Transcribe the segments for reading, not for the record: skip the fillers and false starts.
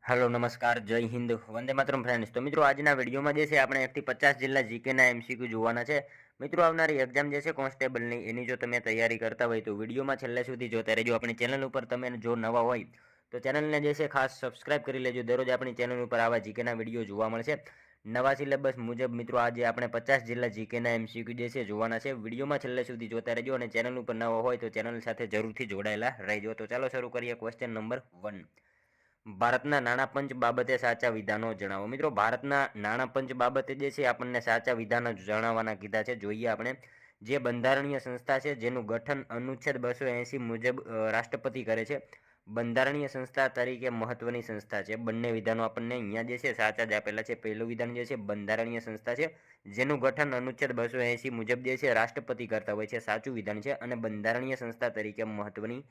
Hello नमस्कार जय Hind Vande Mataram friends. तो मित्रों आज विडियो में આપણે 1 થી 50 जिला जीके ना एमसीक्यू જોવાના છે। મિત્રો આવનારી એક્ઝામ જે છે કોન્સ્ટેબલની એની જો તમે તૈયારી કરતા હોય તો વિડિયોમાં છેલ્લે સુધી જોતા રહેજો। આપણી ચેનલ ઉપર તમે જો નવા હોય તો ચેનલને જે છે ખાસ સબસ્ક્રાઇબ કરી લેજો। દરરોજ આપણી ચેનલ ઉપર આવા જીકે ના વિડિયો જોવા મળશે। નવા સિલેબસ મુજબ મિત્રો આજે આપણે 50 जिला जीके ના એમસીક્યુ જે છે જોવાના છે। વિડિયોમાં છેલ્લે સુધી જોતા રહેજો અને ચેનલ ઉપર નવા હોય તો ચેનલ સાથે જરૂરથી જોડાયેલા રહેજો। તો ચાલો શરૂ કરીએ। ક્વેશ્ચન નંબર 1, ભારતના નાણાં પંચ બાબતે સાચા વિધાનો જણાવો। મિત્રો ભારતના નાણાં પંચ બાબતે જે છે આપણને સાચા વિધાનો જણાવવાના કીધા છે। જોઈએ આપણે જે બંધારણીય સંસ્થા છે જેનું ગઠન અનુચ્છેદ 280 મુજબ રાષ્ટ્રપતિ કરે છે। બંધારણીય સંસ્થા તરીકે મહત્વની સંસ્થા છે। બંને વિધાનો આપણને અહીંયા જે છે સાચા જ આપેલા છે। પહેલું વિધાન જે છે બંધારણીય સંસ્થા છે જેનું ગઠન અનુચ્છેદ 280 મુજબ જે છે રાષ્ટ્રપતિ કરતા હોય છે, સાચું વિધાન છે। અને બંધારણીય સંસ્થા તરીકે મહત્વની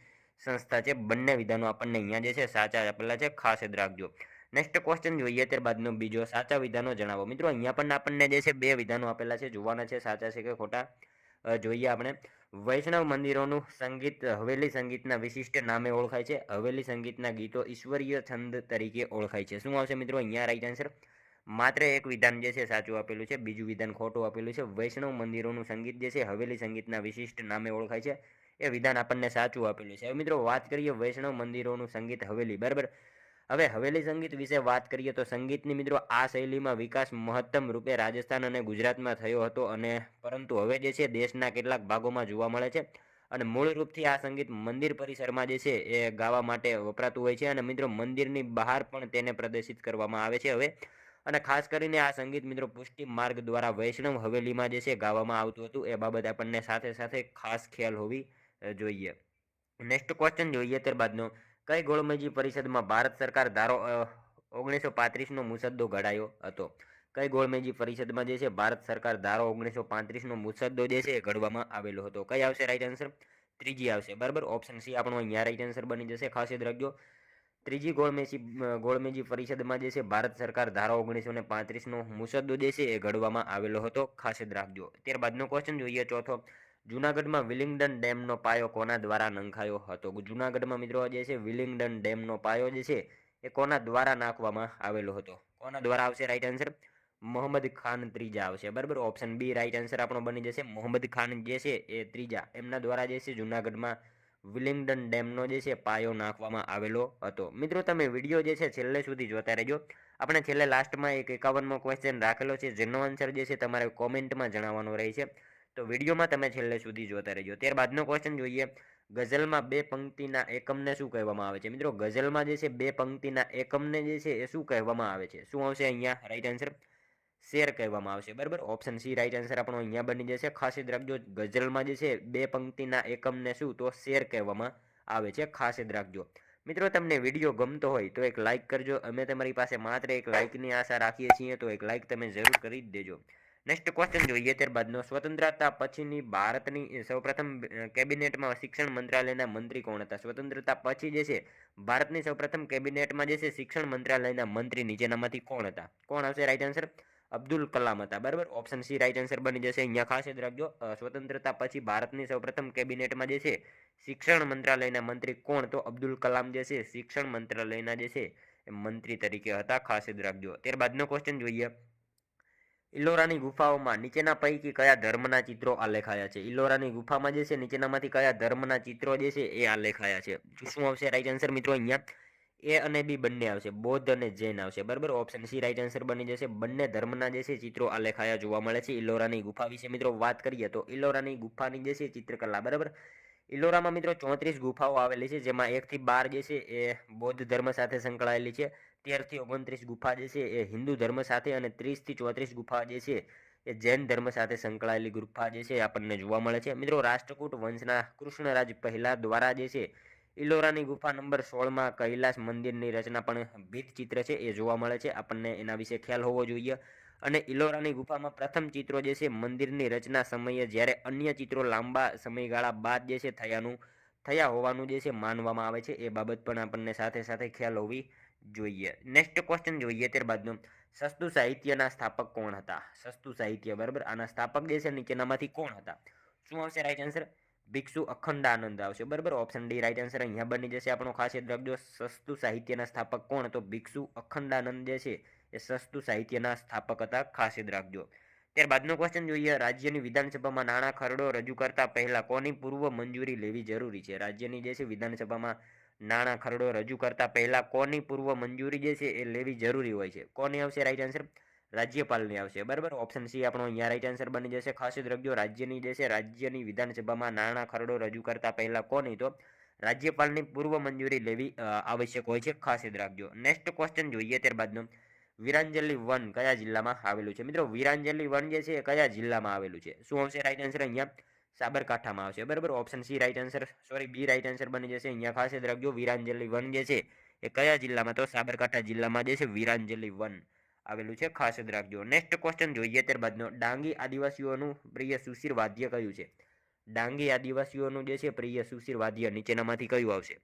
સંસ્થા છે। બંને વિધાનો આપણને અહીંયા જે છે સાચા આપેલા છે, ખાસ યાદ રાખજો। નેક્સ્ટ ક્વેશ્ચન જોઈએ ત્યારબાદનો બીજો સાચા વિધાનો જણાવો। મિત્રો અહીંયા પણ આપણને જે છે બે વિધાનો આપેલા છે, જોવાના છે સાચા છે કે ખોટા। જોઈએ આપણે વૈષ્ણવ મંદિરોનું સંગીત હવેલી સંગીતના વિશિષ્ટ નામે ઓળખાય છે। હવેલી સંગીતના ગીતો ઈશ્વરીય છંદ તરીકે ઓળખાય છે। શું આવશે મિત્રો અહીંયા રાઈટ આન્સર? માત્ર એક વિધાન જે છે સાચું આપેલું છે, બીજું વિધાન ખોટું આપેલું છે। વૈષ્ણવ મંદિરોનું સંગીત જે છે હવેલી સંગીતના વિશિષ્ટ નામે ઓળખાય છે, એ વિધાન આપણને સાચું આપેલું છે। હવે મિત્રો વાત કરીએ વૈષ્ણવ મંદિરોનું સંગીત હવેલી, બરાબર। હવે હવેલી સંગીત વિશે વાત કરીએ તો સંગીતની મિત્રો આ શૈલીમાં વિકાસ મહત્તમ રૂપે રાજસ્થાન અને ગુજરાતમાં થયો હતો, અને પરંતુ હવે જે છે દેશના કેટલાક ભાગોમાં જોવા મળે છે। અને મૂળ રૂપથી આ સંગીત મંદિર પરિસરમાં જે છે એ ગાવા માટે વપરાતું હોય છે, અને મિત્રો મંદિરની બહાર પણ તેને પ્રદર્શિત કરવામાં આવે છે હવે। અને ખાસ કરીને આ સંગીત મિત્રો પુષ્ટિ માર્ગ દ્વારા વૈષ્ણવ હવેલીમાં જે છે ગાવામાં આવતું હતું, એ બાબત આપણને સાથે સાથે ખાસ ખ્યાલ હોવી જોઈએ। નેક્સ્ટ ક્વેશ્ચન જોઈએ ત્યારબાદનો કઈ ગોળમેજી પરિષદમાં ભારત સરકાર ધારો 1935 નો મુસદ્દો ઘડાયો હતો? કઈ ગોળમેજી પરિષદમાં જે છે ભારત સરકાર ધારો 1935 નો મુસદ્દો જે છે ઘડવામાં આવેલો હતો? કઈ આવશે રાઈટ આન્સર? ત્રીજી આવશે, બરાબર। ઓપ્શન સી આપણો અહીંયા રાઈટ આન્સર બની જશે, ખાસ યાદ રાખજો। ત્રીજી ગોળમેજી પરિષદમાં જે છે ભારત સરકાર ધારો 1935 નો મુસદ્દો જે છે એ ઘડવામાં આવેલો હતો, ખાસ યાદ રાખજો। ત્યારબાદનો ક્વેશ્ચન જોઈએ ચોથો, જૂનાગઢમાં વિલિંગડન ડેમનો પાયો કોના દ્વારા નંખાયો હતો? જૂનાગઢમાં મિત્રો જે છે વિલિંગડન ડેમનો પાયો જે છે એ કોના દ્વારા નાખવામાં આવેલો હતો? કોના દ્વારા આવશે રાઈટ આન્સર? મોહમ્મદ ખાન ત્રીજા આવશે, બરાબર। ઓપ્શન બી રાઈટ આન્સર આપણો બની જશે। મોહમ્મદ ખાન જે છે એ ત્રીજા, એમના દ્વારા જે છે જૂનાગઢમાં વિલિંગડન ડેમનો જે છે પાયો નાખવામાં આવેલો હતો। મિત્રો તમે વિડીયો જે છે છેલ્લે સુધી જોતા રહેજો। આપણે છેલ્લે લાસ્ટમાં એક 51મો ક્વેશ્ચન રાખેલો છે, જેનો આન્સર જે છે તમારે કોમેન્ટમાં જણાવવાનો રહે છે, તો વિડીયોમાં તમે છેલ્લે સુધી જોતા રહેજો। ત્યારબાદનો ક્વેશ્ચન જોઈએ, ગઝલમાં બે પંક્તિના એકમને શું કહેવામાં આવે છે? મિત્રો ગઝલમાં જે છે બે પંક્તિના એકમને જે છે એ શું કહેવામાં આવે છે? શું આવશે અહીંયા રાઈટ આન્સર? શેર કહેવામાં આવશે, બરાબર। ઓપ્શન સી રાઈટ આન્સર આપણો અહીંયા બની જશે, ખાસ યાદ રાખજો। ગઝલમાં જે છે બે પંક્તિના એકમને શું તો શેર કહેવામાં આવે છે, ખાસ યાદ રાખજો। મિત્રો તમને વિડીયો ગમતો હોય તો એક લાઇક કરજો। અમે તમારી પાસે માત્ર એક લાઇકની આશા રાખીએ છીએ, તો એક લાઇક તમે જરૂર કરી જ દેજો। નેક્સ્ટ ક્વેશ્ચન જોઈએ ત્યારબાદનો, સ્વતંત્રતા પછીની ભારતની સૌપ્રથમ કેબિનેટમાં શિક્ષણ મંત્રાલયના મંત્રી કોણ હતા? સ્વતંત્રતા પછી જે છે ભારતની સૌપ્રથમ કેબિનેટમાં જે છે શિક્ષણ મંત્રાલયના મંત્રી નીચેનામાંથી કોણ હતા? કોણ આવશે રાઈટ આન્સર? અબ્દુલ કલામ હતા, બરાબર। ઓપ્શન સી રાઈટ આન્સર બની જશે, અહીંયા ખાસ યાદ રાખજો। સ્વતંત્રતા પછી ભારતની સૌપ્રથમ કેબિનેટમાં જે છે શિક્ષણ મંત્રાલયના મંત્રી કોણ? તો અબ્દુલ કલામ જે છે શિક્ષણ મંત્રાલયના જે છે મંત્રી તરીકે હતા, ખાસ યાદ રાખજો। ત્યારબાદનો ક્વેશ્ચન જોઈએ, ઇલોરાની ગુફાઓમાં નીચેના પૈકી કયા ધર્મના ચિત્રો આલેખાયા છે? ઇલોરાની ગુફામાં જે છે નીચેનામાંથી કયા ધર્મના ચિત્રો જે છે એ આલેખાયા છે? શું આવશે રાઈટ આન્સર મિત્રો અહીંયા? એ અને બી બંને આવશે, બૌદ્ધ અને જૈન આવશે, બરાબર। ઓપ્શન સી રાઈટ આન્સર બની જશે। બંને ધર્મના જે છે ચિત્રો આલેખાયા જોવા મળે છે। ઇલોરાની ગુફા વિશે મિત્રો વાત કરીએ તો ઇલોરાની ગુફાની જે છે ચિત્રકલા, બરાબર। ઇલોરામાં મિત્રો 34 ગુફાઓ આવેલી છે, જેમાં 1 થી 12 જે છે એ બૌદ્ધ ધર્મ સાથે સંકળાયેલી છે। 13 થી 29 ગુફા જે છે એ હિન્દુ ધર્મ સાથે, અને 30 થી 34 ગુફા જે છે એ જૈન ધર્મ સાથે સંકળાયેલી ગુફા જે છે આપણને જોવા મળે છે। મિત્રો રાષ્ટ્રકૂટ વંશના કૃષ્ણરાજ પહેલા દ્વારા જે છે ઇલોરાની ગુફા નંબર 16માં કૈલાસ મંદિરની રચના પણ ભીત ચિત્ર છે એ જોવા મળે છે, આપણને એના વિશે ખ્યાલ હોવો જોઈએ। અને ઇલોરાની ગુફામાં પ્રથમ ચિત્રો જે છે મંદિરની રચના સમયે, જ્યારે અન્ય ચિત્રો લાંબા સમયગાળા બાદ જે છે થયા હોવાનું જે છે માનવામાં આવે છે, એ બાબત પણ આપણને સાથે સાથે ખ્યાલ હોવી જોઈએ। નેક્સ્ટ ક્વેશ્ચન જોઈએ ત્યારબાદનો, સસ્તુ સાહિત્યના સ્થાપક કોણ હતા? સસ્તુ સાહિત્ય, બરાબર, આના સ્થાપક જે છે નીચેનામાંથી કોણ હતા? શું આવશે રાઈટ આન્સર? ભિક્ષુ અખંડાનંદ આવશે, બરાબર. ઓપ્શન ડી રાઈટ આન્સર અહીંયા બની જશે આપણો. ખાસ યાદ રાખજો, સસ્તું સાહિત્યના સ્થાપક કોણ? તો ભિક્ષુ અખંડાનંદ જે છે એ સસ્તું સાહિત્યના સ્થાપક હતા. ખાસ યાદ રાખજો. ત્યારબાદનો ક્વેશ્ચન જોઈએ. રાજ્યની વિધાનસભામાં નાણાં ખરડો રજૂ કરતા પહેલા કોની પૂર્વ મંજૂરી લેવી જરૂરી છે? રાજ્યની જે છે વિધાનસભામાં નાણાં ખરડો રજૂ કરતા પહેલા કોની પૂર્વ મંજૂરી જે છે એ લેવી જરૂરી હોય છે? કોની આવશે રાઈટ આન્સર? રાજ્યપાલની આવશે, બરાબર. ઓપ્શન સી આપણો અહીંયા રાઈટ આન્સર બની જશે. ખાસ યાદ રાખજો, રાજ્યની જે છે રાજ્યની વિધાનસભામાં નાણાં ખરડો રજૂ કરતા પહેલા કોની? તો રાજ્યપાલની પૂર્વ મંજૂરી લેવી આવશ્યક હોય છે. ખાસ યાદ રાખજો. નેક્સ્ટ ક્વેશ્ચન જોઈએ ત્યારબાદનો. વીરાંજલી વન કયા જિલ્લામાં આવેલું છે? મિત્રો વીરાંજલી વન જે છે એ કયા જિલ્લામાં આવેલું છે? શું આવશે રાઈટ આન્સર? અહીંયા સાબરકાંઠામાં આવશે, બરાબર. Option C right answer, sorry B right answer બની જશે. અહીંયા ખાસ યાદ રાખજો, વીરાંજલી વન જે છે એ કયા જિલ્લામાં? તો સાબરકાંઠા જિલ્લામાં જે છે વીરાંજલી વન આવેલું છે. ખાસ યાદ રાખજો. નેક્સ્ટ ક્વેશ્ચન જોઈએ ત્યારબાદનો. ડાંગી આદિવાસીઓનું પ્રિય સુશીર વાદ્ય કયું છે? ડાંગી આદિવાસીઓનું જે છે પ્રિય સુશીર વાદ્ય નીચેનામાંથી કયું આવશે?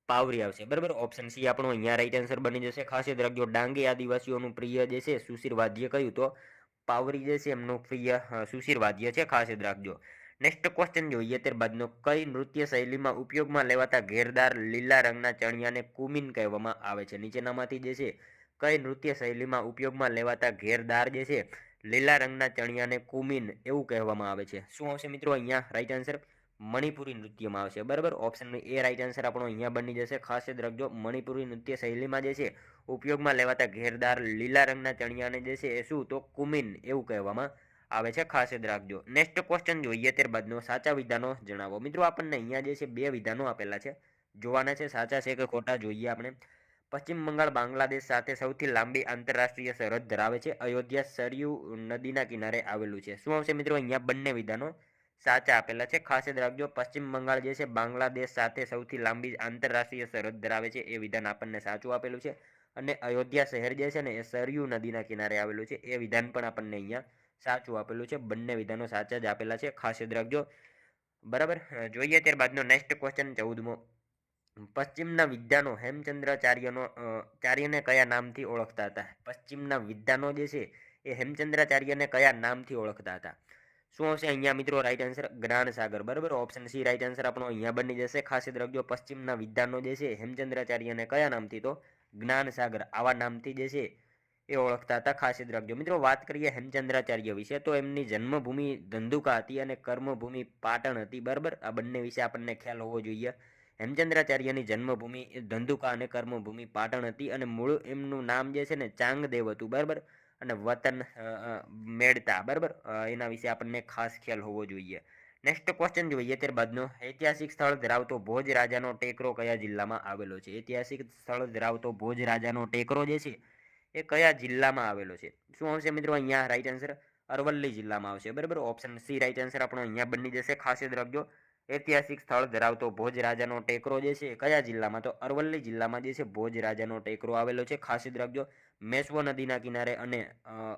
પાવરી આવશે, બરાબર. ઓપ્શન સી આપણો અહીંયા રાઈટ આન્સર બની જશે. ખાસ યાદ રાખજો, ડાંગી આદિવાસીઓનું પ્રિય જે છે સુશીર વાદ્ય કયું? તો પાવરી જે છે એમનું પ્રિય સુશીર વાદ્ય છે. ખાસ યાદ રાખજો. નેક્સ્ટ ક્વેશ્ચન જોઈએ ત્યારબાદનો. કઈ નૃત્ય શૈલીમાં ઉપયોગમાં લેવાતા ઘેરદાર લીલા રંગના ચણિયાને કુમિન કહેવામાં આવે છે? નીચેનામાંથી જે છે કઈ નૃત્ય શૈલીમાં ઉપયોગમાં લેવાતા ઘેરદાર જે છે લીલા રંગના ચણિયાને કુમિન એવું કહેવામાં આવે છે? શું આવશે મિત્રો અહીંયા રાઈટ આન્સર? મણિપુરી નૃત્યમાં આવશે, બરાબર. ઓપ્શન એ રાઈટ આન્સર આપણો અહીંયા બની જશે. ખાસ યાદ રાખજો, મણિપુરી નૃત્ય શૈલીમાં જે છે ઉપયોગમાં લેવાતા ઘેરદાર લીલા રંગના ચણિયાને જે છે એ શું? તો કુમિન એવું કહેવામાં આવે છે. ખાસ યાદ રાખજો. નેક્સ્ટ ક્વેશ્ચન જોઈએ ત્યારબાદનો. સાચા વિધાનો જણાવો. મિત્રો આપણને અહીંયા જે છે બે વિધાનો આપેલા છે, જોવાના છે સાચા છે કે ખોટા. જોઈએ આપણે. પશ્ચિમ બંગાળ બાંગ્લાદેશ સાથે સૌથી લાંબી આંતરરાષ્ટ્રીય સરહદ ધરાવે છે. અયોધ્યા સરયુ નદીના કિનારે આવેલું છે. શું આવશે મિત્રો અહીંયા? બંને વિધાનો સાચા આપેલા છે. ખાસ યાદ રાખજો, પશ્ચિમ બંગાળ જે છે બાંગ્લાદેશ સાથે સૌથી લાંબી આંતરરાષ્ટ્રીય સરહદ ધરાવે છે એ વિધાન આપણને સાચું આપેલું છે. અને અયોધ્યા શહેર જે છે ને એ સરયુ નદીના કિનારે આવેલું છે એ વિધાન પણ આપણને અહીંયા સાચું આપેલું છે. બંને વિધાનો સાચા જ આપેલા છે. ખાસ યાદ રાખજો, બરાબર. જોઈએ ત્યારબાદનો નેક્સ્ટ ક્વેશ્ચન 14મો. પશ્ચિમના વિદ્વાનો હેમચંદ્રાચાર્યનો ચાર્યને કયા નામથી ઓળખતા હતા? પશ્ચિમના વિદ્વાનો જે છે એ હેમચંદ્રાચાર્યને કયા નામથી ઓળખતા હતા? શું આવશે અહીંયા મિત્રો રાઈટ આન્સર? જ્ઞાન સાગર, બરાબર. ઓપ્શન સી રાઈટ આન્સર આપણો અહીંયા બની જશે. ખાસ યાદ રાખજો, પશ્ચિમના વિદ્વાનો જે છે હેમચંદ્રાચાર્યને કયા નામથી? તો જ્ઞાન સાગર આવા નામથી જે છે એ ઓળખતા હતા. ખાસ યાદ રાખજો. મિત્રો વાત કરીએ હેમચંદ્રાચાર્ય વિશે, તો એમની જન્મભૂમિ ધંધુકા હતી અને કર્મભૂમિ પાટણ હતી, બરાબર. આ બંને વિશે આપણને ખ્યાલ હોવો જોઈએ. હેમચંદ્રાચાર્યની જન્મભૂમિ ધંધુકા અને કર્મભૂમિ પાટણ હતી અને મૂળ એમનું નામ જે છે ને ચાંગદેવ હતું, બરાબર. અને વતન મેળતા, બરાબર. એના વિશે આપણને ખાસ ખ્યાલ હોવો જોઈએ. નેક્સ્ટ ક્વેશ્ચન જોઈએ ત્યારબાદનો. ઐતિહાસિક સ્થળ ધરાવતો ભોજ રાજાનો ટેકરો કયા જિલ્લામાં આવેલો છે? ઐતિહાસિક સ્થળ ધરાવતો ભોજ રાજાનો ટેકરો જે છે એ કયા જિલ્લામાં આવેલો છે? શું આવશે મિત્રો અહીંયા રાઈટ આન્સર? અરવલ્લી જિલ્લામાં આવશે, બરાબર. ઓપ્શન સી રાઈટ આન્સર આપણો અહીંયા બની જશે. ખાસ યાદ રાખજો, ઐતિહાસિક સ્થળ ધરાવતો ભોજ રાજાનો ટેકરો જે છે કયા જિલ્લામાં? તો અરવલ્લી જિલ્લામાં જે છે ભોજ રાજાનો ટેકરો આવેલો છે. ખાસ યાદ રાખજો, મેશ્વો નદીના કિનારે અને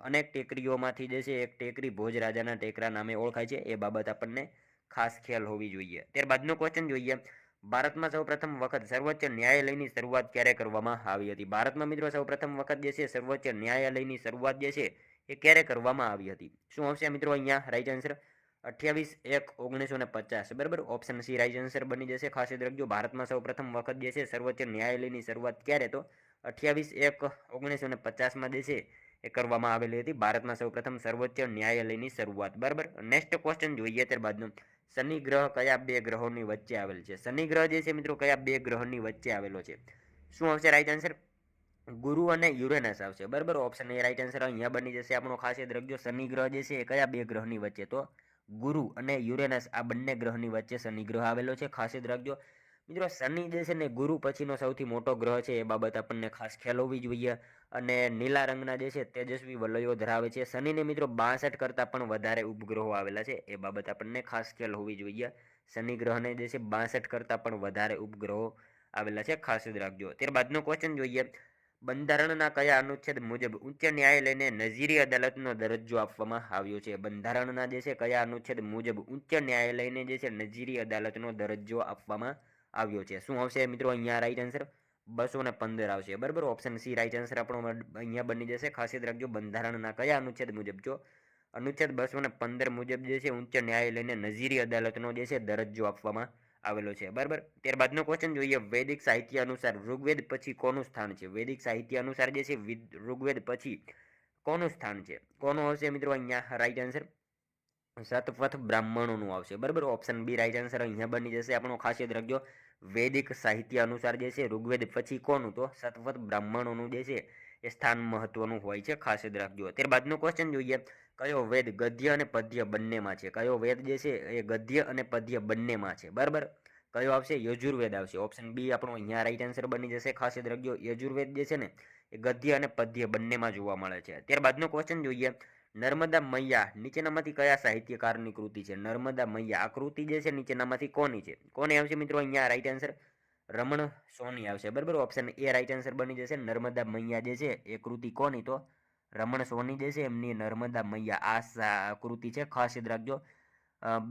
અનેક ટેકરીઓમાંથી જે છે એક ટેકરી ભોજ રાજાના ટેકરા નામે ઓળખાય છે. એ બાબત આપણને ખાસ ખ્યાલ હોવી જોઈએ. ત્યારબાદનો ક્વેશ્ચન જોઈએ. ભારતમાં સૌપ્રથમ વખત સર્વોચ્ચ ન્યાયાલયની શરૂઆત ક્યારે કરવામાં આવી હતી? ભારતમાં મિત્રો સૌપ્રથમ વખત જે છે સર્વોચ્ચ ન્યાયાલયની શરૂઆત જે છે એ ક્યારે કરવામાં આવી હતી? શું આવશે મિત્રો અહીંયા રાઈટ આન્સર? 28/1/1950, બરાબર. ઓપ્શન સી રાઈટ આન્સર બની જશે. ખાસ યાદ રાખજો, ભારતમાં સૌપ્રથમ વખત જે છે સર્વોચ્ચ ન્યાયાલયની શરૂઆત ક્યારે? તો 28/1/1950 જે છે એ કરવામાં આવેલી હતી. ભારતમાં સૌપ્રથમ સર્વોચ્ચ ન્યાયાલયની શરૂઆત, બરાબર. નેક્સ્ટ ક્વેશ્ચન જોઈએ ત્યારબાદનું. શનિ ગ્રહ કયા બે ગ્રહોની વચ્ચે આવેલ છે? શનિ ગ્રહ જે છે મિત્રો કયા બે ગ્રહોની વચ્ચે આવેલો છે? શું આવશે રાઈટ આન્સર? ગુરુ અને યુરેનસ આવશે, બરાબર. ઓપ્શન એ રાઈટ આન્સર અહીંયા બની જશે આપણો. ખાસ યાદ રાખજો, શનિ ગ્રહ જે છે એ કયા બે ગ્રહની વચ્ચે? તો ગુરુ અને યુરેનસ આ બંને ગ્રહની વચ્ચે શનિ ગ્રહ આવેલો છે. ખાસ યાદ રાખજો મિત્રો, શનિ જે છે ને ગુરુ પછીનો સૌથી મોટો ગ્રહ છે. એ બાબત આપણને ખાસ ખ્યાલ હોવી જોઈએ. અને નીલા રંગના જે છે તેજસ્વી વલયો ધરાવે છે. શનિને મિત્રો 62 કરતાં પણ વધારે ઉપગ્રહો આવેલા છે. એ બાબત આપણને ખાસ ખ્યાલ હોવી જોઈએ. શનિ ગ્રહને જે છે 62 કરતાં પણ વધારે ઉપગ્રહો આવેલા છે. ખાસ યાદ રાખજો. ત્યારબાદનો ક્વેશ્ચન જોઈએ. બંધારણના કયા અનુચ્છેદ મુજબ ઉચ્ચ ન્યાયાલયને નજીરી અદાલતનો દરજ્જો આપવામાં આવ્યો છે? બંધારણના જે છે કયા અનુચ્છેદ મુજબ ઉચ્ચ ન્યાયાલયને જે છે નજીરી અદાલતનો દરજ્જો આપવામાં આવ્યો છે? શું આવશે મિત્રો અહીંયા રાઈટ આન્સર? 215 આવશે, બરાબર. ઓપ્શન સી રાઈટ આન્સર આપણો અહીંયા બની જશે. ખાસ યાદ રાખજો, બંધારણના કયા અનુચ્છેદ મુજબ? જો અનુચ્છેદ 215 મુજબ જે છે ઉચ્ચ ન્યાયાલયને નજીરી અદાલતનો જે છે દરજ્જો આપવામાં આવેલો છે, બરાબર. ત્યારબાદનો ક્વેશ્ચન જોઈએ, વૈદિક સાહિત્ય અનુસાર ઋગ્વેદ પછી કોનું સ્થાન છે? વૈદિક સાહિત્ય અનુસાર જે છે ઋગ્વેદ પછી કોનું સ્થાન છે? કોનું આવશે મિત્રો અહીંયા રાઈટ આન્સર? સતપથ બ્રાહ્મણોનું આવશે, બરાબર. ઓપ્શન બી રાઈટ આન્સર અહીંયા બની જશે આપણો. ખાસ યાદ રાખજો, વૈદિક સાહિત્ય અનુસાર જે છે ઋગ્વેદ પછી કોનું? તો સતપથ બ્રાહ્મણોનું જે છે એ સ્થાન મહત્વનું હોય છે, ખાસ યાદ રાખજો. ત્યારબાદનો ક્વેશ્ચન જોઈએ, કયો વેદ ગદ્ય અને પદ્ય બંનેમાં છે? કયો વેદ જે છે એ ગદ્ય અને પદ્ય બંનેમાં છે, બરાબર. કયો આવશે? યજુર્વેદ આવશે. ઓપ્શન બી આપણો અહીંયા રાઈટ આન્સર બની જશે. ખાસ યાદ રાખજો, યજુર્વેદ જે છે ને એ ગદ્ય અને પદ્ય બંનેમાં જોવા મળે છે. ત્યારબાદનો ક્વેશ્ચન જોઈએ, નર્મદા મૈયા નીચેનામાંથી કયા સાહિત્યકારની કૃતિ છે? નર્મદા મૈયા આ કૃતિ જે છે નીચેનામાંથી કોની છે? કોને આવશે મિત્રો અહીંયા રાઈટ આન્સર? રમણ સોની આવશે, બરાબર. ઓપ્શન એ રાઈટ આન્સર બની જશે. નર્મદા મૈયા જે છે એ કૃતિ કોની? તો રમણ સોની જે છે એમની નર્મદા મૈયા આ કૃતિ છે, ખાસ યાદ રાખજો.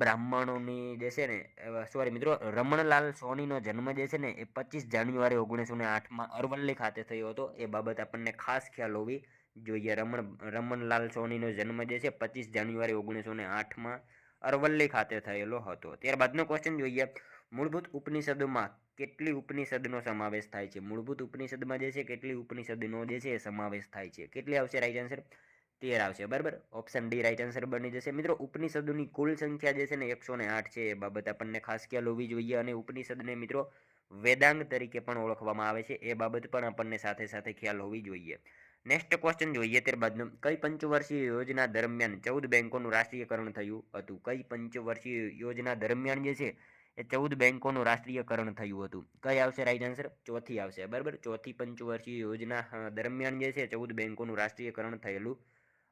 બ્રાહ્મણોની જે છે ને સોરી મિત્રો, રમણલાલ સોનીનો જન્મ જે છે ને એ 25 જાન્યુઆરી 1908માં અરવલ્લી ખાતે થયો હતો. એ બાબત આપણને ખાસ ખ્યાલ હોવી જોઈએ. રમણલાલ સોનીનો જન્મ જે છે 25 જાન્યુઆરી 1908માં અરવલ્લી ખાતે થયેલો હતો. ત્યારબાદનો ક્વેશ્ચન જોઈએ, મૂળભૂત ઉપનિષદોમાં કેટલી ઉપનિષદનો સમાવેશ થાય છે? મૂળભૂત ઉપનિષદમાં જે છે કેટલી ઉપનિષદનો જે છે સમાવેશ થાય છે? કેટલી આવશે રાઈટ આન્સર? 13 આવશે, બરાબર. ઓપ્શન ડી રાઈટ આન્સર બની જશે. મિત્રો ઉપનિષદોની કુલ સંખ્યા જે છે ને 108 છે. એ બાબત આપણને ખાસ ખ્યાલ હોવી જોઈએ. અને ઉપનિષદને મિત્રો વેદાંગ તરીકે પણ ઓળખવામાં આવે છે. એ બાબત પણ આપણને સાથે સાથે ખ્યાલ હોવી જોઈએ. નેક્સ્ટ ક્વેશ્ચન જોઈએ ત્યારબાદનું, કઈ પંચવર્ષીય યોજના દરમિયાન 14 બેંકોનું રાષ્ટ્રીયકરણ થયું હતું? કઈ પંચવર્ષીય યોજના દરમિયાન જે છે એ 14 બેંકોનું રાષ્ટ્રીયકરણ થયું હતું? કઈ આવશે રાઈટ આન્સર? ચોથી આવશે, બરાબર. ચોથી પંચવર્ષીય યોજના દરમિયાન જે છે 14 બેંકોનું રાષ્ટ્રીયકરણ થયેલું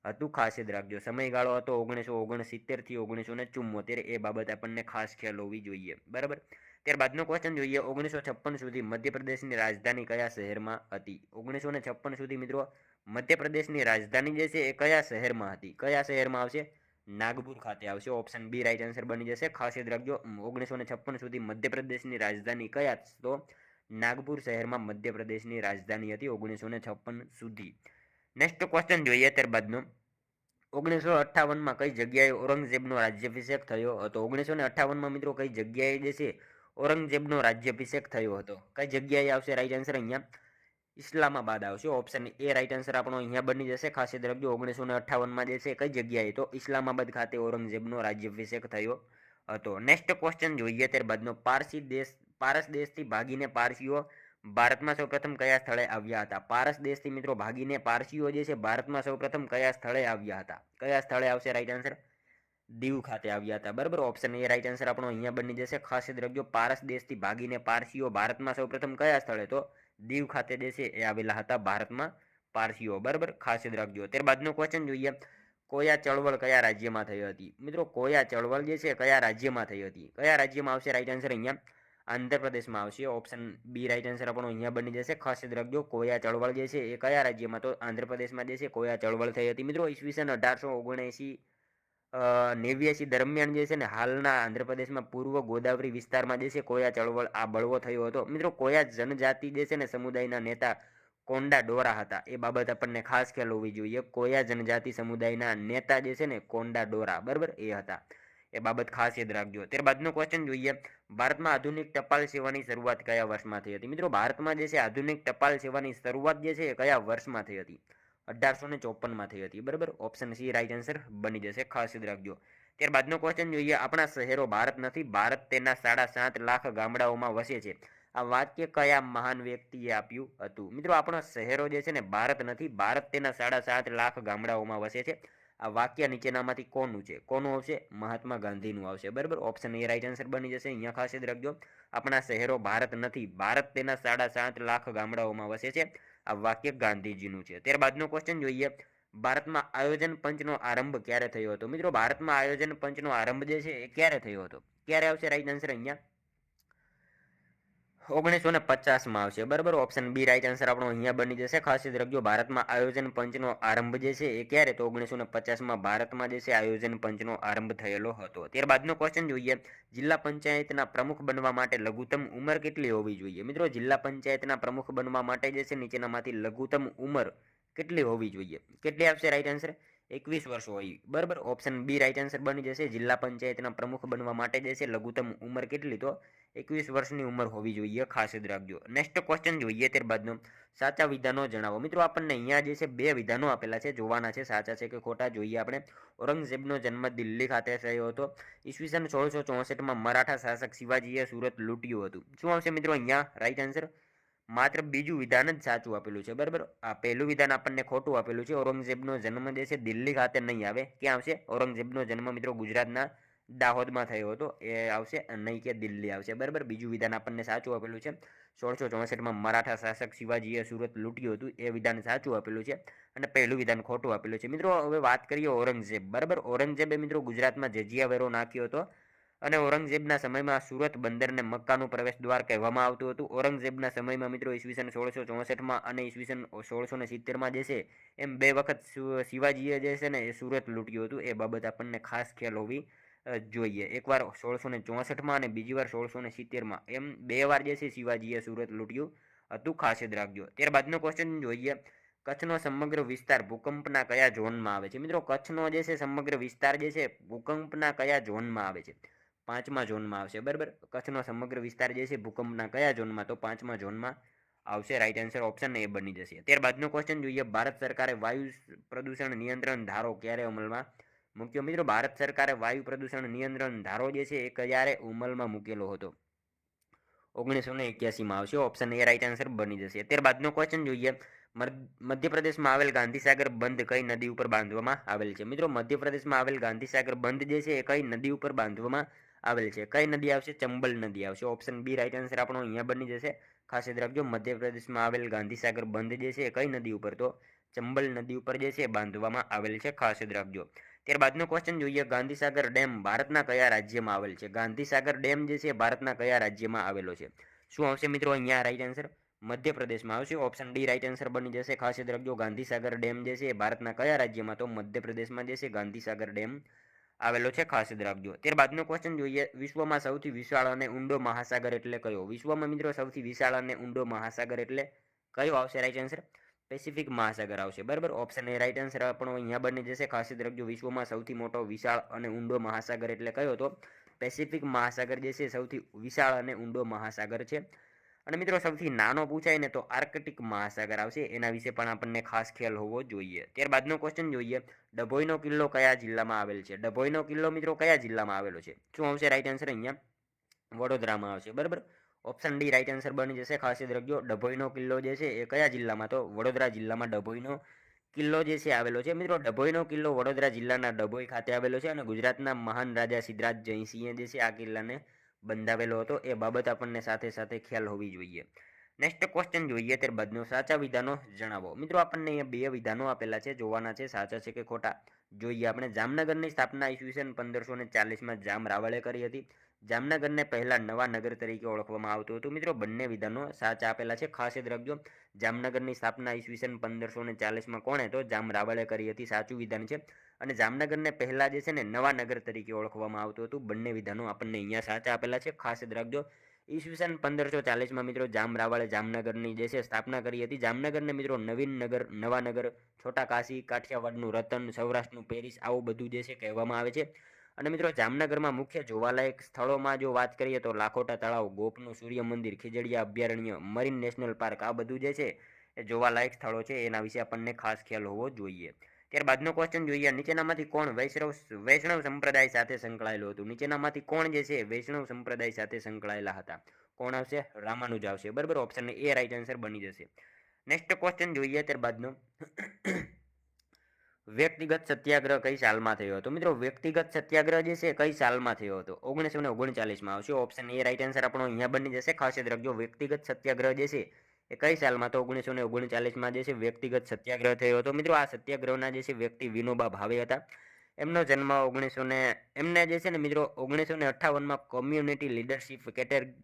હતું, ખાસ યાદ રાખજો. સમયગાળો હતો 1969 થી 1974. એ બાબત આપણને ખાસ ખ્યાલ હોવી જોઈએ, બરાબર. ત્યારબાદનો ક્વેશ્ચન જોઈએ, 1956 સુધી મધ્યપ્રદેશની રાજધાની કયા શહેરમાં હતી? 1956 સુધી મિત્રો મધ્યપ્રદેશની રાજધાની જે છે એ કયા શહેરમાં હતી? કયા શહેરમાં આવશે? નાગપુર ખાતે આવશે. ઓપ્શન બી રાઈટ આન્સર બની જશે. ખાસ યાદ રાખજો, 1956 સુધી મધ્યપ્રદેશની રાજધાની કયા? તો નાગપુર શહેરમાં મધ્યપ્રદેશની રાજધાની હતી 1956 સુધી. નેક્સ્ટ ક્વેશ્ચન જોઈએ ત્યારબાદનો, 1958માં કઈ જગ્યાએ ઔરંગઝેબનો રાજ્યાભિષેક થયો હતો? 1958માં મિત્રો કઈ જગ્યાએ જે છે ઔરંગઝેબનો રાજ્યાભિષેક થયો હતો? કઈ જગ્યાએ આવશે રાઈટ આન્સર? અહીંયા ઇસ્લામાબાદ આવશે. ઓપ્શન એ રાઈટ આન્સર આપણો અહીંયા બની જશે. ખાસ યાદ રાખજો, 1958માં જે છે કઈ જગ્યાએ? તો ઇસ્લામાબાદ ખાતે ઔરંગઝેબનો રાજ્યાભિષેક થયો હતો. નેક્સ્ટ ક્વેશ્ચન જોઈએ ત્યારબાદનો, પારસ દેશથી ભાગીને પારસીઓ ભારતમાં સૌપ્રથમ કયા સ્થળે આવ્યા હતા? પારસ દેશથી મિત્રો ભાગીને પારસીઓ જે છે ભારતમાં સૌપ્રથમ કયા સ્થળે આવ્યા હતા? કયા સ્થળે આવશે રાઈટ આન્સર? દીવ ખાતે આવ્યા હતા, બરાબર. ઓપ્શન એ રાઈટ આન્સર આપણો અહીંયા બની જશે. ખાસ યાદ રાખજો, પારસ દેશથી ભાગીને પારસીઓ ભારતમાં સૌપ્રથમ કયા સ્થળે? તો દીવ ખાતે જે છે એ આવેલા હતા ભારતમાં પારસીઓ, બરાબર. ખાસ યાદ રાખજો. ત્યારબાદનો ક્વેશ્ચન જોઈએ, કોયા ચળવળ કયા રાજ્યમાં થઈ હતી? મિત્રો કોયા ચળવળ જે છે કયા રાજ્યમાં થઈ હતી? કયા રાજ્યમાં આવશે રાઈટ આન્સર? અહીંયા આંધ્રપ્રદેશમાં આવશે. ઓપ્શન બી રાઈટ આન્સર આપણો અહીંયા બની જશે. ખાસ યાદ રાખજો, કોયા ચળવળ જે છે એ કયા રાજ્યમાં? તો આંધ્રપ્રદેશમાં જે છે કોયા ચળવળ થઈ હતી. મિત્રો ઈસવીસન 1879 દરમિયાન જે છે ને હાલના આંધ્રપ્રદેશમાં પૂર્વ ગોદાવરી વિસ્તારમાં જે છે કોયા ચળવળ આ બળવો થયો હતો. મિત્રો કોયા જનજાતિ જે છે ને સમુદાયના નેતા કોંડા ડોરા હતા. એ બાબત આપણને ખાસ ખ્યાલ હોવી જોઈએ. કોયા જનજાતિ સમુદાયના નેતા જે છે ને કોંડા ડોરા, બરાબર, એ હતા. એ બાબત ખાસ યાદ રાખજો. ત્યારબાદનો ક્વેશ્ચન જોઈએ, ભારતમાં આધુનિક ટપાલ સેવાની શરૂઆત કયા વર્ષમાં થઈ હતી? મિત્રો ભારતમાં જે છે આધુનિક ટપાલ સેવાની શરૂઆત જે છે એ કયા વર્ષમાં થઈ હતી? 1854માં થઈ હતી, બરાબર. ઓપ્શન સી રાઈટ આન્સર બની જશે. ખાસ યાદ રાખજો. ત્યારબાદનો ક્વેશ્ચન જોઈએ, આપણા શહેરો ભારત નથી, ભારત તેના 7.5 લાખ ગામડાઓમાં વસે છે. આ વાક્ય કયા મહાન વ્યક્તિએ આપ્યું હતું? મિત્રો આપણા શહેરો જે છે ને ભારત નથી, ભારત તેના 7.5 લાખ ગામડાઓમાં વસે છે. આ વાક્ય નીચેનામાંથી કોનું છે? કોનું આવશે? મહાત્મા ગાંધીનું આવશે, બરાબર. ઓપ્શન એ રાઈટ આન્સર બની જશે. અહીંયા ખાસ યાદ રાખજો, આપણા શહેરો ભારત નથી, ભારત તેના 7.5 લાખ ગામડાઓમાં વસે છે. આ વાક્ય ગાંધીજીનું છે. ત્યારબાદનો ક્વેશ્ચન જોઈએ, ભારતમાં આયોજન પંચનો આરંભ ક્યારે થયો હતો? મિત્રો ભારતમાં આયોજન પંચનો આરંભ જે છે એ ક્યારે થયો હતો? ક્યારે આવશે રાઈટ આન્સર? અહીંયા 1950માં આવશે, બરાબર. ઓપ્શન બી રાઈટ આન્સર આપણો અહીંયા બની જશે. ખાસ યાદ રાખજો, ભારતમાં આયોજન પંચનો આરંભ જે છે એ ક્યારે? તો 1950માં ભારતમાં જે છે આયોજન પંચનો આરંભ થયેલો હતો. ત્યારબાદનો ક્વેશ્ચન જોઈએ, જિલ્લા પંચાયતના પ્રમુખ બનવા માટે લઘુત્તમ ઉંમર કેટલી હોવી જોઈએ? મિત્રો જિલ્લા પંચાયતના પ્રમુખ બનવા માટે જે છે નીચેનામાંથી લઘુત્તમ ઉંમર કેટલી હોવી જોઈએ? કેટલી આવશે રાઈટ આન્સર? 21 વર્ષ હોય, બરાબર. ઓપ્શન બી રાઈટ આન્સર બની જશે. જિલ્લા પંચાયતના પ્રમુખ બનવા માટે જે છે લઘુત્તમ ઉંમર કેટલી? તો 21 વર્ષની ઉંમર હોવી જોઈએ, ખાસ યાદ રાખજો. નેક્સ્ટ ક્વેશ્ચન જોઈએ ત્યારબાદનો, સાચા વિધાનો જણાવો. મિત્રો આપણને અહીંયા જે છે બે વિધાનો આપેલા છે, જોવાના છે સાચા છે કે ખોટા. જોઈએ આપણે. ઔરંગઝેબનો જન્મ દિલ્હી ખાતે થયો હતો. ઈસવીસન 1664માં મરાઠા શાસક શિવાજીએ સુરત લૂંટ્યું હતું. શું આવશે મિત્રો અહીંયા રાઈટ આન્સર? માત્ર બીજું વિધાન જ સાચું આપેલું છે, બરાબર. આ પહેલું વિધાન આપણને ખોટું આપેલું છે. ઔરંગઝેબનો જન્મ જે છે દિલ્હી ખાતે નહીં આવે. ક્યાં આવશે? ઔરંગઝેબનો જન્મ મિત્રો ગુજરાતના દાહોદમાં થયો હતો, એ આવશે, નહીં કે દિલ્હી આવશે, બરાબર. બીજું વિધાન આપણને સાચું આપેલું છે. 1664માં મરાઠા શાસક શિવાજીએ સુરત લૂંટ્યું હતું, એ વિધાન સાચું આપેલું છે. અને પહેલું વિધાન ખોટું આપેલું છે. મિત્રો હવે વાત કરીએ ઔરંગઝેબ, બરાબર. ઔરંગઝેબે મિત્રો ગુજરાતમાં જજિયા વેરો નાખ્યો હતો. અને ઔરંગઝેબના સમયમાં સુરત બંદરને મક્કાનું પ્રવેશ દ્વાર કહેવામાં આવતું હતું. ઔરંગઝેબના સમયમાં મિત્રો ઈસવીસન 1664માં અને ઈસવીસન 1670માં જે છે એમ બે વખત શિવાજીએ જે છે ને એ સુરત લૂંટ્યું હતું. એ બાબત આપણને ખાસ ખ્યાલ હોવી જોઈએ. એકવાર 1664માં અને બીજી વાર 1670માં, એમ બે વાર જે છે શિવાજીએ સુરત લૂંટ્યું હતું, ખાસ યાદ રાખજો. ત્યારબાદનો ક્વેશ્ચન જોઈએ. કચ્છનો સમગ્ર વિસ્તાર ભૂકંપના કયા ઝોનમાં આવે છે? મિત્રો કચ્છનો જે છે સમગ્ર વિસ્તાર જે છે ભૂકંપના કયા ઝોનમાં આવે છે? 5મા ઝોનમાં આવશે, બરાબર. કચ્છનો સમગ્ર વિસ્તાર જે છે ભૂકંપના કયા ઝોનમાં? તો 5મા ઝોનમાં આવશે. રાઈટ આન્સર ઓપ્શન એ બની જશે. ત્યારબાદનો ક્વેશ્ચન જોઈએ. ભારત સરકારે વાયુ પ્રદૂષણ નિયંત્રણ ધારો ક્યારે અમલમાં મૂક્યો? મિત્રો ભારત સરકારે વાયુ પ્રદૂષણ નિયંત્રણ ધારો જે છે એ ક્યારે અમલમાં મૂકેલો હતો? 1981માં આવશે. ઓપ્શન એ રાઈટ આન્સર બની જશે. ત્યારબાદનો ક્વેશ્ચન જોઈએ. મધ્યપ્રદેશમાં આવેલ ગાંધીસાગર બંધ કઈ નદી ઉપર બાંધવામાં આવેલ છે? મિત્રો મધ્યપ્રદેશમાં આવેલ ગાંધીસાગર બંધ જે છે એ કઈ નદી ઉપર બાંધવામાં આવેલ છે? કઈ નદી આવશે? ચંબલ નદી આવશે. ઓપ્શન બી રાઈટ આન્સર આપણો અહીંયા બની જશે. ખાસ યાદ રાખજો. મધ્યપ્રદેશમાં આવેલ ગાંધીસાગર બંધ જે છે એ કઈ નદી ઉપર? તો ચંબલ નદી ઉપર જે છે બાંધવામાં આવેલ છે, ખાસ યાદ રાખજો. ત્યારબાદનો ક્વેશ્ચન જોઈએ. ગાંધીસાગર ડેમ ભારતના કયા રાજ્યમાં આવેલ છે? ગાંધીસાગર ડેમ જે છે ભારતના કયા રાજ્યમાં આવેલો છે? શું આવશે મિત્રો અહીંયા રાઈટ આન્સર? મધ્યપ્રદેશમાં આવશે. ઓપ્શન ડી રાઈટ આન્સર બની જશે. ખાસ યાદ રાખજો. ગાંધીસાગર ડેમ જે છે ભારતના કયા રાજ્યમાં? તો મધ્યપ્રદેશમાં જે છે ગાંધીસાગર ડેમ આવેલો છે, ખાસ યાદ રાખજો. ત્યારબાદનો ક્વેશ્ચન જોઈએ. વિશ્વમાં સૌથી વિશાળ અને ઊંડો મહાસાગર એટલે કયો? વિશ્વમાં મિત્રો સૌથી વિશાળ અને ઊંડો મહાસાગર એટલે કયો આવશે રાઈટ આન્સર? પેસિફિક મહાસાગર આવશે, બરાબર. ઓપ્શન એ રાઈટ આન્સર આપણો અહીંયા બની જશે. ખાસ યાદ રાખજો. વિશ્વમાં સૌથી મોટો વિશાળ અને ઊંડો મહાસાગર એટલે કયો? તો પેસિફિક મહાસાગર જે છે સૌથી વિશાળ અને ઊંડો મહાસાગર છે. અને મિત્રો સૌથી નાનો પૂછાય ને તો આર્કટિક મહાસાગર આવશે. એના વિશે પણ આપણને ખાસ ખ્યાલ હોવો જોઈએ. ત્યારબાદનો ક્વેશ્ચન જોઈએ. ડભોઈનો કિલ્લો કયા જિલ્લામાં આવેલ છે? ડભોઈનો કિલ્લો મિત્રો કયા જિલ્લામાં આવેલો છે? શું આવશે રાઈટ આન્સર અહીંયા? વડોદરામાં આવશે, બરાબર. ઓપ્શન ડી રાઈટ આન્સર બની જશે. ખાસ યાદ રાખજો. ડભોઈનો કિલ્લો જે છે એ કયા જિલ્લામાં? તો વડોદરા જિલ્લામાં ડભોઈનો કિલ્લો જે છે આવેલો છે. મિત્રો ડભોઈનો કિલ્લો વડોદરા જિલ્લાના ડભોઈ ખાતે આવેલો છે. અને ગુજરાતના મહાન રાજા સિદ્ધરાજ જયસિંહે જે છે આ કિલ્લાને બંધાવેલો હતો. એ બાબત આપણને સાથે સાથે ખ્યાલ હોવી જોઈએ. નેક્સ્ટ ક્વેશ્ચન જોઈએ. ત્યારબાદનો સાચા વિધાનો જણાવો. મિત્રો આપણને અહીંયા બે વિધાનો આપેલા છે, જોવાના છે સાચા છે કે ખોટા. જોઈએ આપણે. જામનગરની સ્થાપના ઈસવીસન 1540માં જામ રાવળે કરી હતી. જામનગરને પહેલા નવા નગર તરીકે ઓળખવામાં આવતું હતું. મિત્રો બંને વિધાનો સાચા આપેલા છે, ખાસ યાદ રાખજો. જામનગરની સ્થાપના ઈસવીસન 1540માં કોણે? તો જામ રાવળે કરી હતી, સાચું વિધાન છે. અને જામનગરને પહેલા જે છે ને નવા નગર તરીકે ઓળખવામાં આવતું હતું. બંને વિધાનો આપણને અહીંયા સાચા આપેલા છે, ખાસ યાદ રાખજો. ઈસવીસન 1540માં મિત્રો જામ રાવળે જામનગરની જે છે સ્થાપના કરી હતી. જામનગરને મિત્રો નવીન નગર, નવા નગર, છોટા કાશી, કાઠિયાવાડનું રતન, સૌરાષ્ટ્રનું પેરિસ, આવું બધું જે છે કહેવામાં આવે છે. અને મિત્રો જામનગરમાં મુખ્ય જોવાલાયક સ્થળોમાં જો વાત કરીએ તો લાખોટા તળાવ, ગોપનું સૂર્ય મંદિર, ખીજડીયા અભયારણ્ય, મરીન નેશનલ પાર્ક, આ બધું જે છે એ જોવાલાયક સ્થળો છે. એના વિશે આપણને ખાસ ખ્યાલ હોવો જોઈએ. ત્યારબાદનો ક્વેશ્ચન જોઈએ. નીચેનામાંથી કોણ વૈષ્ણવ સંપ્રદાય સાથે સંકળાયેલું હતું? નીચેનામાંથી કોણ જે છે વૈષ્ણવ સંપ્રદાય સાથે સંકળાયેલા હતા? કોણ આવશે? રામાનુજ આવશે, બરાબર. ઓપ્શન એ રાઈટ આન્સર બની જશે. નેક્સ્ટ ક્વેશ્ચન જોઈએ. ત્યારબાદનો વ્યક્તિગત સત્યાગ્રહ કઈ સાલમાં થયો હતો? મિત્રો વ્યક્તિગત સત્યાગ્રહ જે છે કઈ સાલમાં થયો હતો? 1939માં આવશે. ઓપ્શન એ રાઈટ આન્સર આપણો અહીંયા બની જશે. ખાસ યાદ રાખજો. વ્યક્તિગત સત્યાગ્રહ જે છે એ કઈ સાલમાં? તો 1939માં જે છે વ્યક્તિગત સત્યાગ્રહ થયો હતો. મિત્રો આ સત્યાગ્રહના જે છે વ્યક્તિ વિનોબા ભાવે હતા. એમનો જન્મ એમને જે છે ને મિત્રો 1958માં કોમ્યુનિટી લીડરશિપ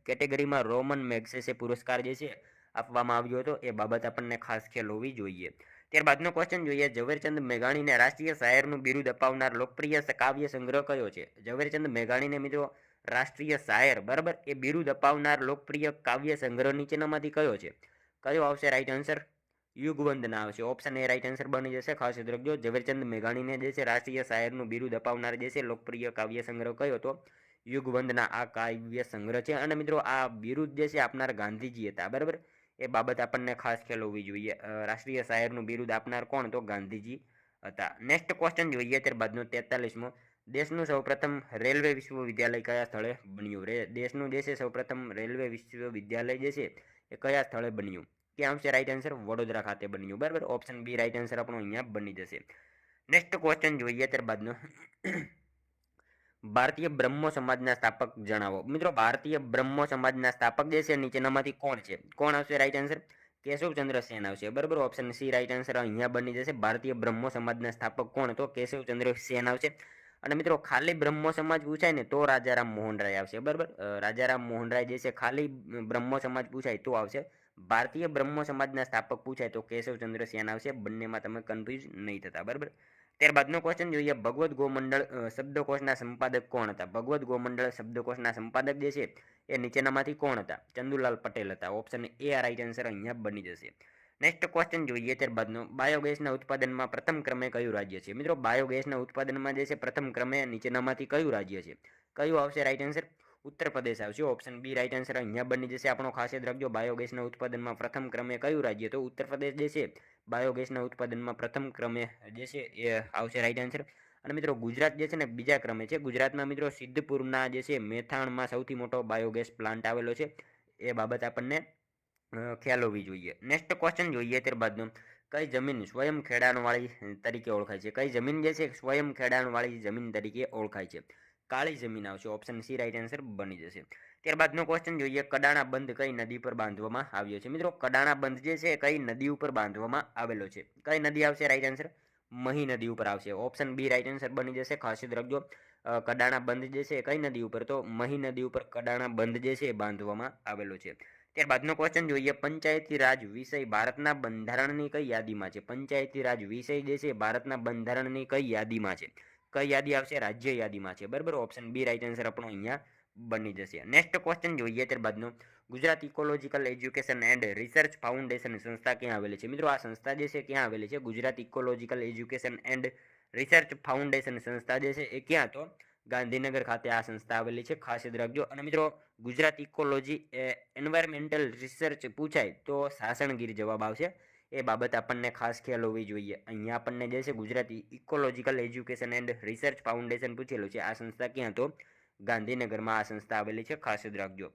કેટેગરીમાં રોમન મેગ્સેસે પુરસ્કાર જે છે આપવામાં આવ્યો હતો. એ બાબત આપણને ખાસ ખ્યાલ હોવી જોઈએ. ત્યારબાદનો ક્વેશ્ચન જોઈએ. ઝવેરચંદ મેઘાણીને રાષ્ટ્રીય શાયરનું બિરુદ અપાવનાર લોકપ્રિય કાવ્ય સંગ્રહ કયો છે? ઝવેરચંદ મેઘાણીને મિત્રો રાષ્ટ્રીય શાયર, બરાબર, એ બિરુદ અપાવનાર લોકપ્રિય કાવ્ય સંગ્રહ નીચેનામાંથી કયો છે? કયો આવશે રાઈટ આન્સર? યુગવંદના આવશે. ઓપ્શન એ રાઈટ આન્સર બની જશે. ખાસ યાદ રાખજો. ઝવેરચંદ મેઘાણીને જે છે રાષ્ટ્રીય શાયરનું બિરુદ અપાવનાર જે છે લોકપ્રિય કાવ્ય સંગ્રહ કયો હતો? યુગવંદના આ કાવ્ય સંગ્રહ છે. અને મિત્રો આ બિરુદ જે છે આપનાર ગાંધીજી હતા, બરાબર. એ બાબત આપણને ખાસ ખ્યાલ હોવી જોઈએ. રાષ્ટ્રીય શાયરનું બિરુદ આપનાર કોણ? તો ગાંધીજી હતા. નેક્સ્ટ ક્વેશ્ચન જોઈએ ત્યારબાદનો 43મો. દેશનું સૌપ્રથમ રેલવે વિશ્વવિદ્યાલય કયા સ્થળે બન્યું? દેશનું જે છે સૌપ્રથમ રેલવે વિશ્વવિદ્યાલય જે છે એ કયા સ્થળે બન્યું? ક્યાં આવશે રાઈટ આન્સર? વડોદરા ખાતે બન્યું, બરાબર. ઓપ્શન બી રાઈટ આન્સર આપણો અહીંયા બની જશે. નેક્સ્ટ ક્વેશ્ચન જોઈએ ત્યારબાદનો. ભારતીય બ્રહ્મો સમાજના સ્થાપક જણાવો. મિત્રો ભારતીય બ્રહ્મો સમાજના સ્થાપક જે છે નીચેનામાંથી કોણ છે? કોણ આવશે રાઈટ આન્સર? કેશવચંદ્ર સેન આવશે, બરાબર. ઓપ્શન સી રાઈટ આન્સર અહીંયા બની જશે. ભારતીય બ્રહ્મો સમાજના સ્થાપક કોણ? તો કેશવચંદ્ર સેન આવશે. અને મિત્રો ખાલી બ્રહ્મો સમાજ પૂછાય ને તો રાજારામ મોહન રાય આવશે, બરાબર. રાજારામ મોહન રાય જે છે ખાલી બ્રહ્મો સમાજ પૂછાય તો આવશે. ભારતીય બ્રહ્મો સમાજના સ્થાપક પૂછાય તો કેશવચંદ્ર સેન આવશે. બંનેમાં તમે કન્ફ્યુઝ નહીં થતા, બરાબર. ત્યારબાદનો ક્વેશ્ચન જોઈએ. ભગવત ગોમંડળ શબ્દકોશના સંપાદક કોણ હતા? ભગવત ગોમંડળ શબ્દકોશના સંપાદક જે છે એ નીચેનામાંથી કોણ હતા? ચંદુલાલ પટેલ હતા. ઓપ્શન એ રાઈટ આન્સર અહીંયા બની જશે. નેક્સ્ટ ક્વેશ્ચન જોઈએ ત્યારબાદનો. બાયોગેસના ઉત્પાદનમાં પ્રથમ ક્રમે કયું રાજ્ય છે? મિત્રો બાયોગેસના ઉત્પાદનમાં જે છે પ્રથમ ક્રમે નીચેનામાંથી કયું રાજ્ય છે? કયું આવશે રાઈટ આન્સર? ઉત્તર પ્રદેશ આવશે. ઓપ્શન બી રાઈટ આન્સર અહીંયા બની જશે. આપણો ખાસ યાદ રાખજો. બાયોગેસના ઉત્પાદનમાં પ્રથમ ક્રમે કયું રાજ્ય? તો ઉત્તર પ્રદેશ જે છે બાયોગેસના ઉત્પાદનમાં પ્રથમ ક્રમે જે છે એ આવશે રાઈટ આન્સર. અને મિત્રો ગુજરાત જે છે ને બીજા ક્રમે છે. ગુજરાતમાં મિત્રો સિદ્ધપુરના જે છે મેથાણમાં સૌથી મોટો બાયોગેસ પ્લાન્ટ આવેલો છે. એ બાબત આપણને ખ્યાલ હોવી જોઈએ. નેક્સ્ટ ક્વેશ્ચન જોઈએ ત્યારબાદનો. કઈ જમીન સ્વયં ખેડાણવાળી તરીકે ઓળખાય છે? કઈ જમીન જે છે સ્વયં ખેડાણવાળી જમીન તરીકે ઓળખાય છે? કાળી જમીન આવશે. ઓપ્શન સી રાઈટ આન્સર બની જશે. ત્યારબાદનો ક્વેશ્ચન જોઈએ. કડાણા બંધ કઈ નદી પર બાંધવામાં આવ્યો છે? મિત્રો કડાણા બંધ જે છે કઈ નદી ઉપર બાંધવામાં આવેલો છે? કઈ નદી આવશે રાઈટ આન્સર? મહી નદી ઉપર આવશે. ઓપ્શન બી રાઈટ આન્સર બની જશે. ખાસ યાદ રાખજો. કડાણા બંધ જે છે કઈ નદી ઉપર? તો મહી નદી ઉપર કડાણા બંધ જે છે બાંધવામાં આવેલો છે. ત્યારબાદનો ક્વેશ્ચન જોઈએ. પંચાયતી રાજ વિષય ભારતના બંધારણની કઈ યાદીમાં છે? પંચાયતી રાજ વિષય જે છે ભારતના બંધારણની કઈ યાદીમાં છે? કઈ યાદી આવશે? રાજ્ય યાદીમાં છે, બરાબર. ઓપ્શન બી રાઈટ આન્સર આપણો અહીંયા બની જશે. નેક્સ્ટ ક્વેશ્ચન જોઈએ ત્યારબાદનો. Gujarat ecological education and research foundation સંસ્થા ક્યાં આવેલી છે? મિત્રો આ સંસ્થા જે છે ક્યાં આવેલી છે? Gujarat ecological education and research foundation સંસ્થા જે છે એ ક્યાં? તો ગાંધીનગર ખાતે આ સંસ્થા આવેલી છે. ખાસ યાદ રાખજો. અને મિત્રો ગુજરાત ઇકોલોજી એન્વાયરમેન્ટલ રિસર્ચ પૂછાય તો સાસણગીર જવાબ આવશે. એ બાબત આપણને ખાસ ખ્યાલ હોવી જોઈએ. અહીંયા આપણને જે છે Gujarat ecological education and research foundation પૂછેલું છે. આ સંસ્થા ક્યાં? તો ગાંધીનગરમાં આ સંસ્થા આવેલી છે. ખાસ યાદ રાખજો.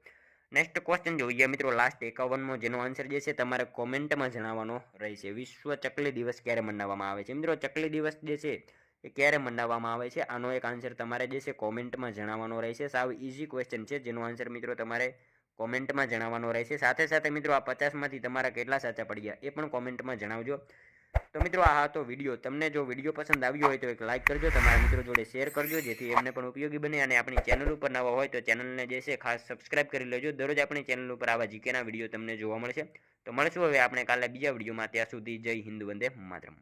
નેક્સ્ટ ક્વેશ્ચન જોઈએ મિત્રો. લાસ્ટ 51મો જેનો આન્સર જે છે તમારે કોમેન્ટમાં જણાવવાનો રહેશે. વિશ્વ ચકલી દિવસ ક્યારે મનાવવામાં આવે છે? મિત્રો ચકલી દિવસ જે છે એ ક્યારે મનાવવામાં આવે છે? આનો એક આન્સર તમારે જે છે કોમેન્ટમાં જણાવવાનો રહેશે. સાવ ઇઝી ક્વેશ્ચન છે જેનો આન્સર મિત્રો તમારે કોમેન્ટમાં જણાવવાનો રહેશે. સાથે સાથે મિત્રો આ 50માંથી તમારા કેટલા સાચા પડ્યા એ પણ કોમેન્ટમાં જણાવજો. તો મિત્રો આ હતો વિડીયો. તમને જો વિડીયો પસંદ આવ્યો હોય તો એક લાઇક કરજો, તમારા મિત્રો જોડે શેર કરજો જેથી એમને પણ ઉપયોગી બને. અને આપણી ચેનલ ઉપર નવા હોય તો ચેનલને જે છે ખાસ સબસ્ક્રાઇબ કરી લેજો. દરરોજ આપણી ચેનલ ઉપર આવા જીકેના વિડીયો તમને જોવા મળશે. તો મળશું હવે આપણે કાલે બીજા વિડીયોમાં. ત્યાં સુધી જય હિન્દ, વંદે માતરમ.